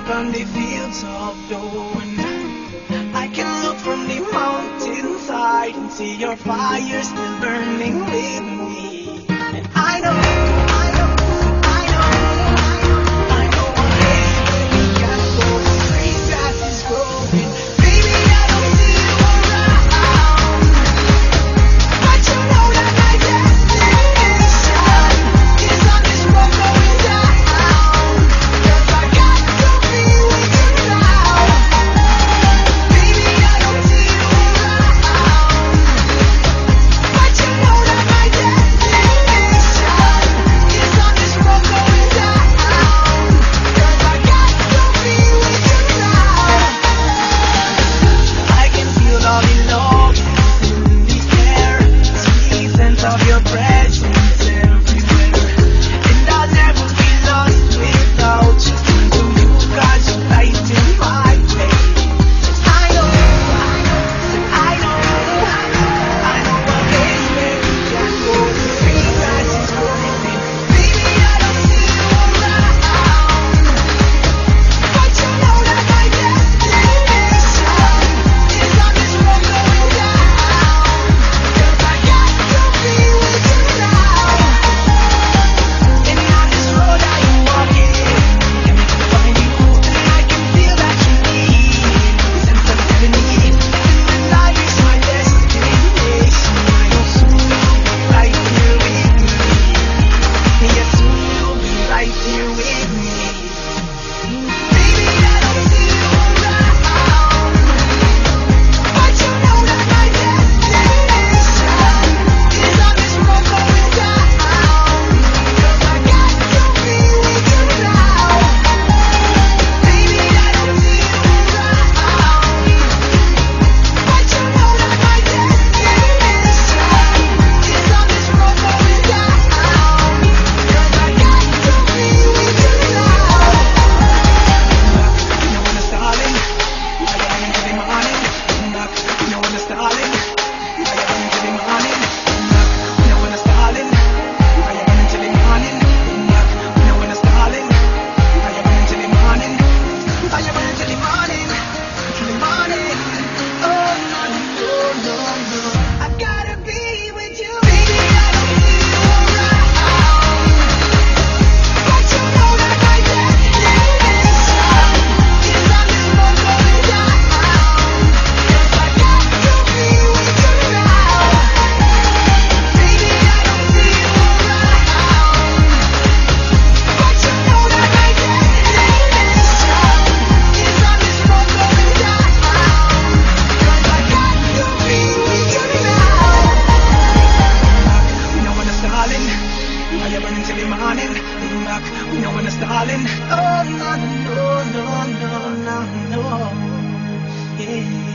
up on the fields of dawn. I can look from the mountainside and see your fire still burning with me. And I know, I know, I know, I know a place where we can go. The green grass is growing. Baby, I don't see you around, but you know that my destination is on this road going down. 'Cause I got to be with you now. Baby, I don't see you around, but you know that my destination is on this road going down. 'Cause I got to be with you now. I can feel all the love in the air, sweet sense of your presence everywhere. And I'll never be lost without you. Turn to you 'cause you lighten my way. I know, I know, I know a place where we can go. The green grass is growing. Baby, I don't see you around, but you know that my destination is on this road going down. 'Cause I got to be with you now. And on this road I am walking, can we find you? And I can feel that you need sense of destiny. And life is my destination. I know soon you'll be right here with me. Yes, soon you'll be right here with me. Baby, I don't see you around, but you know that my destination is on this road going down. 'Cause I got to be with you now. Baby, I don't see you around, but you know that my destination is on this road going down. 'Cause I got to be with you now. You know when it's darling, I am running to the morning. You know when it's darling, I am running to the morning. You know when it's darling, I am running to the morning. You know when it's darling, I am running to the morning. I am running to the morning, to the morning. Oh no, no, no, no. I gotta be with you. Baby, I don't see you around, but you know that my destination is on this road going down. 'Cause I got to be with you now. Baby, I don't see you around, but you know that my destination is on this road going down. 'Cause I got to be with you now. You know when it's darling, I am running till the morning. You know when it's darling, oh no, no, no, no, no, no, yeah.